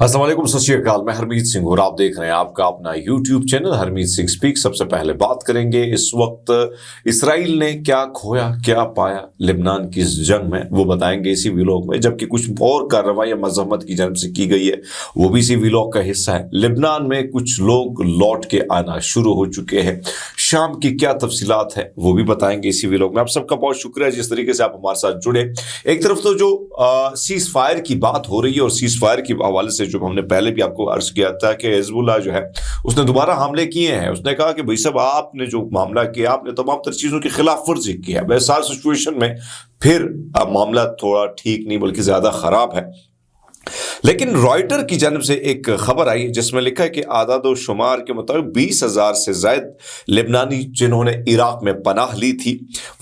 अस्सलाम वालेकुम, सत श्री अकाल। मैं हरमीत सिंह और आप देख रहे हैं आपका अपना YouTube channel Harmeet Singh speak. सबसे पहले बात करेंगे इस वक्त इसराइल ने क्या खोया क्या पाया लेबनान की इस जंग में, वो बताएंगे इसी व्लॉग में। जबकि कुछ और कार्रवाइयां मजम्मत की जानिब से की गई है, वो भी इसी व्लॉग का हिस्सा है। लेबनान में कुछ लोग लौट के आना शुरू हो चुके हैं, शाम की क्या तफसीलात है वो भी बताएंगे इसी व्लॉग में। आप सबका बहुत शुक्रिया जिस तरीके से आप हमारे साथ जुड़े। एक तरफ तो जो सीज फायर की बात हो रही है और सीज फायर के हवाले से जो हमने पहले भी आपको अर्ज किया था कि हिजबुल्लाह जो है उसने दोबारा हमले किए हैं। उसने कहा कि भाई साहब आपने जो मामला किया आपने तमाम तर चीज़ों की खिलाफ वर्जी की है। वैसा सिचुएशन में फिर मामला थोड़ा ठीक नहीं बल्कि ज़्यादा ख़राब है। लेकिन रॉयटर की जानिब से एक खबर आई जिसमें लिखा है कि आदाद व शुमार के मुताबिक 20,000 से ज़ायद लेबनानी जिन्होंने इराक में पनाह ली थी,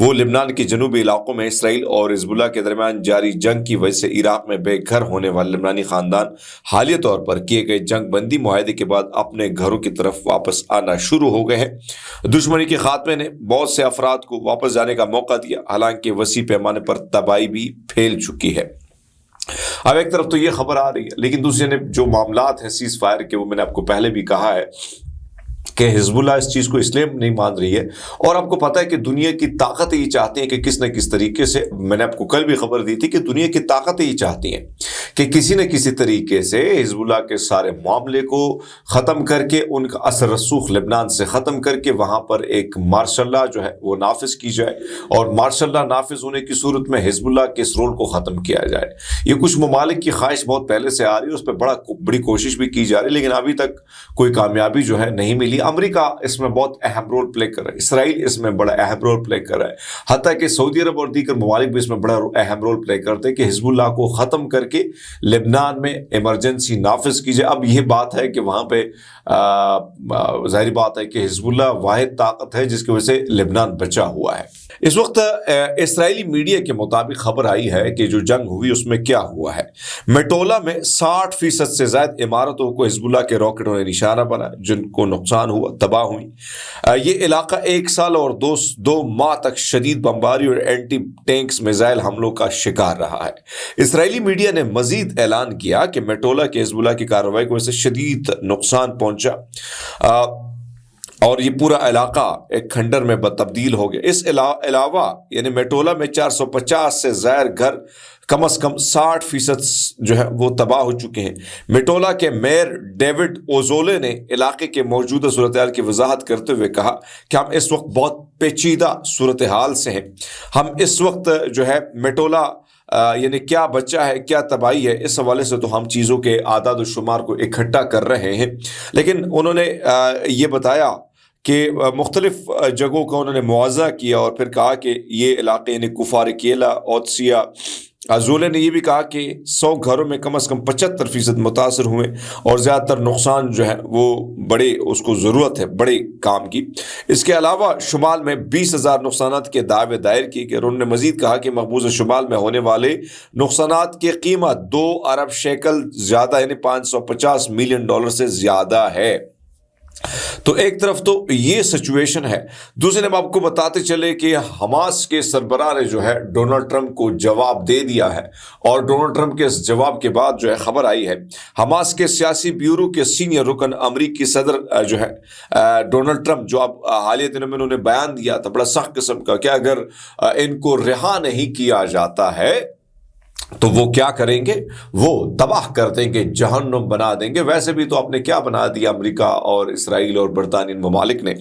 वो लेबनान के जनूबी इलाकों में इसराइल और हिजबुल्लाह के दरमियान जारी जंग की वजह से इराक में बेघर होने वाले लेबनानी ख़ानदान हालिया तौर पर किए गए जंग बंदी मुआहदे के बाद अपने घरों की तरफ वापस आना शुरू हो गए हैं। दुश्मनी के खात्मे ने बहुत से अफराद को वापस जाने का मौका दिया, हालांकि वसी पैमाने पर तबाही भी फैल चुकी है। अब एक तरफ तो ये खबर आ रही है, लेकिन दूसरी ने जो मामलात हैं सीज फायर के, वो मैंने आपको पहले भी कहा है कि हिजबुल्लाह इस चीज़ को इसलिए नहीं मान रही है। और आपको पता है कि दुनिया की ताकत ये चाहती है कि किस न किस तरीके से, मैंने आपको कल भी खबर दी थी कि दुनिया की ताकत ये चाहती है कि किसी न किसी तरीके से हिजबुल्लाह के सारे मामले को ख़त्म करके उनका असर रसूख लेबनान से ख़त्म करके वहाँ पर एक मार्शल लॉ जो है वो नाफिज की जाए, और मार्शल लॉ नाफिज होने की सूरत में हिजबुल्लाह के इस रोल को ख़त्म किया जाए। ये कुछ ममालिक की ख्वाहिश बहुत पहले से आ रही है, उस पर बड़ी कोशिश भी की जा रही है, लेकिन अभी तक कोई कामयाबी जो है नहीं मिली। अमेरिका इसमें बहुत अहम रोल प्ले कर रहा है, इसराइल इसमें बड़ा अहम रोल प्ले कर रहा है, हत्ता कि सऊदी अरब और दीगर ममालिक भी इसमें बड़ा अहम रोल प्ले करते हैं कि हिजबुल्लाह को ख़त्म करके लेबनान में इमरजेंसी नाफिज की जाए। अब यह बात है कि वहाँ पे जाहिर बात है कि हिजबुल्लाह वाहिद ताकत है जिसकी वजह से लेबनान बचा हुआ है। इस वक्त इस्राएली मीडिया के मुताबिक खबर आई है कि जो जंग हुई उसमें क्या हुआ है। मेटोला में 60% से ज़्यादा इमारतों को हिजबुल्लाह के रॉकेटों ने निशाना बना, जिनको नुकसान हुआ, तबाह हुई। ये इलाका 1 साल और 2 माह तक शदीद बमबारी और एंटी टैंक्स मिसाइल हमलों का शिकार रहा है। इस्राएली मीडिया ने मजीद ऐलान किया कि मेटोला के हिजबुल्लाह की कार्रवाई की वजह से शदीद नुकसान पहुंचा और ये पूरा इलाका एक खंडर में तब्दील हो गया। इस अलावा यानी मेटोला में 450 से ज़ायद घर कम से कम 60% जो है वो तबाह हो चुके हैं। मेटोला के मेयर डेविड ओजोले ने इलाके के मौजूदा सूरत हाल की वजाहत करते हुए कहा कि हम इस वक्त बहुत पेचीदा सूरत हाल से हैं। हम इस वक्त जो है मेटोला यानी क्या बचा है क्या तबाही है, इस हवाले से तो हम चीज़ों के आदाद शुमार को इकट्ठा कर रहे हैं। लेकिन उन्होंने ये बताया कि मुख्तलिफ जगहों का उन्होंने मुआवजा किया और फिर कहा कि ये इलाके यानी कुफार केला ओत्सिया। अजोले ने यह भी कहा कि 100 घरों में कम से कम 75% मुतासर हुए और ज़्यादातर नुकसान जो है वो बड़े, उसको ज़रूरत है बड़े काम की। इसके अलावा शुमाल में 20,000 नुकसानात के दावे दायर किए गए। उन्होंने मजीद कहा कि मकबूजा शुमाल में होने वाले नुकसानात की कीमत 2 अरब शेकल ज़्यादा यानी $550 मिलियन से ज़्यादा है। तो एक तरफ तो ये सिचुएशन है। दूसरे ने आपको बताते चले कि हमास के सरबराह ने जो है डोनाल्ड ट्रंप को जवाब दे दिया है, और डोनाल्ड ट्रंप के इस जवाब के बाद जो है खबर आई है हमास के सियासी ब्यूरो के सीनियर रुकन अमरीकी सदर जो है डोनाल्ड ट्रंप, जो अब हालिया दिनों में उन्होंने बयान दिया था बड़ा सख्त किस्म का कि अगर इनको रिहा नहीं किया जाता है तो वो क्या करेंगे, वो तबाह कर देंगे, जहन्नुम बना देंगे। वैसे भी तो आपने क्या बना दिया अमेरिका और इसराइल और बरतानियन ममालिक ने।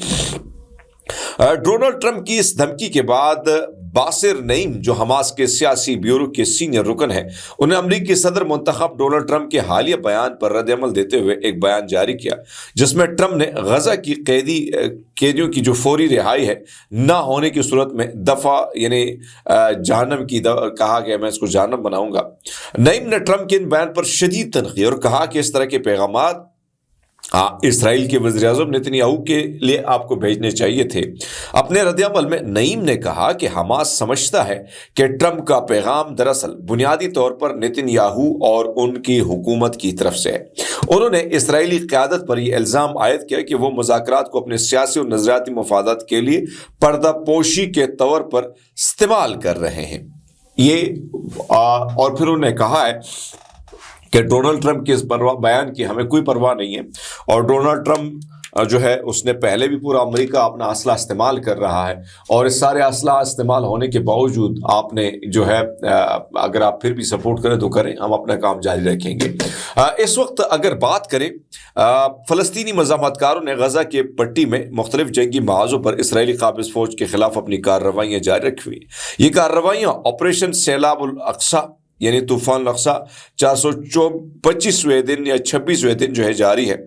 डोनाल्ड ट्रंप की इस धमकी के बाद बासिर नईम, जो हमास के सियासी ब्यूरो के सीनियर रुकन हैं, उन्हें अमरीकी सदर मुंतखब डोनाल्ड ट्रंप के हालिया बयान पर रद्द-ए-अमल देते हुए एक बयान जारी किया, जिसमें ट्रंप ने गजा की कैदियों की जो फौरी रिहाई है ना होने की सूरत में दफा यानी जहन्नम की कहा गया, मैं इसको जहन्नम बनाऊंगा। नईम ने ट्रंप के इन बयान पर शदीद तनकीद और कहा कि इस तरह के पैगामात इसराइल के वज़ीर-ए-आज़म नेतन्याहू के लिए आपको भेजने चाहिए थे। अपने रद्द-ए-अमल में नईम ने कहा कि हमास समझता है कि ट्रंप का पैगाम दरअसल बुनियादी तौर पर नेतन्याहू और उनकी हुकूमत की तरफ से है। उन्होंने इसराइली क़यादत पर यह इल्ज़ाम आयद किया कि वो मुज़ाकरात को अपने सियासी और नज़रियाती मफादात के लिए पर्दापोशी के तौर पर इस्तेमाल कर रहे हैं। और फिर उन्होंने कहा है کہ ڈونلڈ ٹرمپ کی اس بیان کی ہمیں کوئی پرواہ نہیں ہے، اور ڈونلڈ ٹرمپ جو ہے اس نے پہلے بھی پورا امریکہ اپنا اسلحہ استعمال کر رہا ہے، اور اس سارے اسلحہ استعمال ہونے کے باوجود آپ نے جو ہے اگر آپ پھر بھی سپورٹ کریں تو کریں، ہم اپنا کام جاری رکھیں گے۔ اس وقت اگر بات کریں، فلسطینی مزاحمت کاروں نے غزہ کے پٹی میں مختلف جنگی محاذوں پر اسرائیلی قابض فوج کے خلاف اپنی کارروائیاں جاری رکھی ہوئی۔ یہ کارروائیاں آپریشن سیلاب الاقصی یعنی طوفان الاقصی 425ویں دن یا 26ویں دن جو ہے جاری ہے۔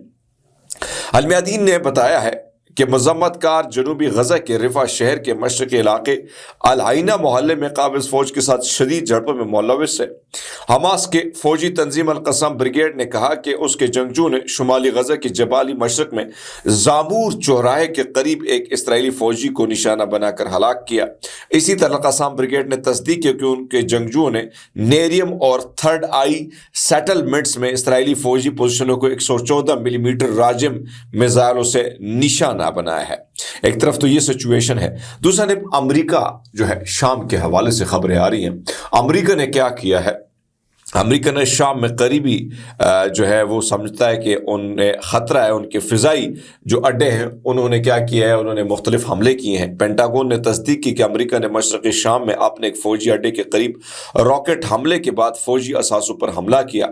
المیادین نے بتایا ہے کہ مزاحمت کار جنوبی غزہ کے رفح شہر کے مشرقی علاقے العینہ محلے میں قابض فوج کے ساتھ شدید جھڑپوں میں ملوث ہے۔ حماس کے فوجی تنظیم القسام بریگیڈ نے کہا کہ اس کے جنگجو نے شمالی غزہ کے جبالی مشرق میں زامور چوراہے کے قریب ایک اسرائیلی فوجی کو نشانہ بنا کر ہلاک کیا۔ اسی طرح القسام بریگیڈ نے تصدیق کی کہ ان کے جنگجوؤں نے نیریم اور تھرڈ آئی سیٹلمنٹس میں اسرائیلی فوجی پوزیشنوں کو 114 ملی میٹر راجم میزائلوں سے نشانہ بنایا ہے۔ ایک طرف تو یہ سچویشن ہے، دوسرا نے امریکہ جو ہے شام کے حوالے سے خبریں آ رہی ہیں۔ امریکہ نے کیا کیا ہے؟ امریکہ نے شام میں قریبی جو ہے وہ سمجھتا ہے کہ انہیں خطرہ ہے، ان کے فضائی جو اڈے ہیں انہوں نے کیا کیا ہے، انہوں نے مختلف حملے کیے ہیں۔ پینٹاگون نے تصدیق کی کہ امریکہ نے مشرقی شام میں اپنے ایک فوجی اڈے کے قریب راکٹ حملے کے بعد فوجی اثاثوں پر حملہ کیا۔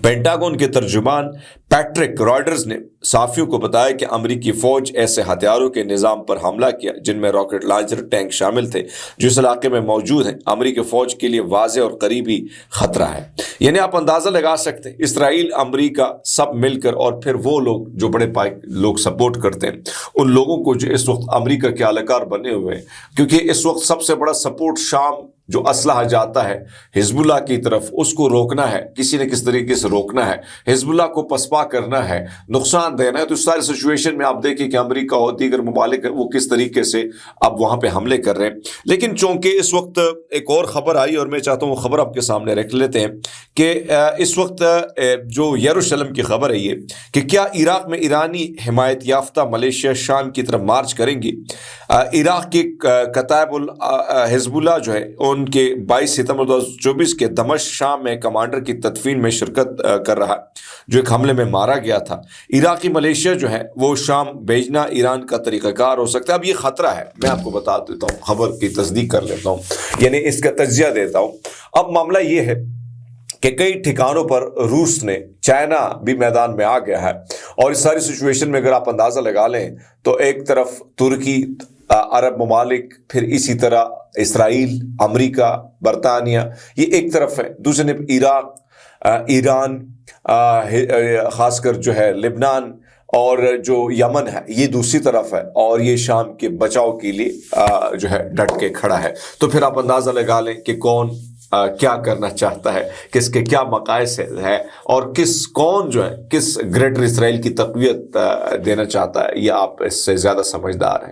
پینٹاگون کے ترجمان پیٹرک رائڈرز نے صحافیوں کو بتایا کہ امریکی فوج ایسے ہتھیاروں کے نظام پر حملہ کیا جن میں راکٹ لانچر ٹینک شامل تھے جو اس علاقے میں موجود ہیں۔ امریکی فوج کے لیے واضح اور قریبی خطرہ ہے، یعنی آپ اندازہ لگا سکتے ہیں اسرائیل امریکہ سب مل کر، اور پھر وہ لوگ جو بڑے لوگ سپورٹ کرتے ہیں ان لوگوں کو جو اس وقت امریکہ کے اہلکار بنے ہوئے ہیں، کیونکہ اس وقت سب سے بڑا سپورٹ شام جو اسلحہ جاتا ہے حزب اللہ کی طرف، اس کو روکنا ہے، کسی نہ کسی طریقے سے روکنا ہے، حزب اللہ کو پسپا کرنا ہے، نقصان دینا ہے۔ تو اس ساری سچویشن میں آپ دیکھیں کہ امریکہ اور دیگر ممالک وہ کس طریقے سے اب وہاں پہ حملے کر رہے ہیں۔ لیکن چونکہ اس وقت ایک اور خبر آئی اور میں چاہتا ہوں وہ خبر آپ کے سامنے رکھ لیتے ہیں کہ اس وقت جو یروشلم کی خبر ہے یہ کہ کیا عراق میں ایرانی حمایت یافتہ ملیشیا شام کی طرف مارچ کریں گی۔ عراق کے کتائب حزب اللہ جو ہے ان کے 22 ستمبر 2024 کے دمشق شام میں کمانڈر کی تدفین میں شرکت کر رہا جو ایک حملے میں مارا گیا تھا۔ عراقی ملیشیا جو ہے وہ شام بھیجنا ایران کا طریقہ کار ہو سکتا ہے۔ اب یہ خطرہ ہے، میں آپ کو بتا دیتا ہوں، خبر کی تصدیق کر لیتا ہوں، یعنی اس کا تجزیہ دیتا ہوں۔ اب معاملہ یہ ہے کہ کئی ٹھکانوں پر روس نے، چائنا بھی میدان میں آ گیا ہے، اور اس ساری سچویشن میں اگر آپ اندازہ لگا لیں تو ایک طرف ترکی، عرب ممالک، پھر اسی طرح اسرائیل، امریکہ، برطانیہ، یہ ایک طرف ہے، دوسرے عراق، ایران، خاص کر جو ہے لبنان اور جو یمن ہے یہ دوسری طرف ہے، اور یہ شام کے بچاؤ کے لیے جو ہے ڈٹ کے کھڑا ہے۔ تو پھر آپ اندازہ لگا لیں کہ کون کیا کرنا چاہتا ہے، کس کے کیا مقاصد ہے، اور کون جو ہے کس گریٹر اسرائیل کی تقویت دینا چاہتا ہے، یہ آپ اس سے زیادہ سمجھدار ہیں۔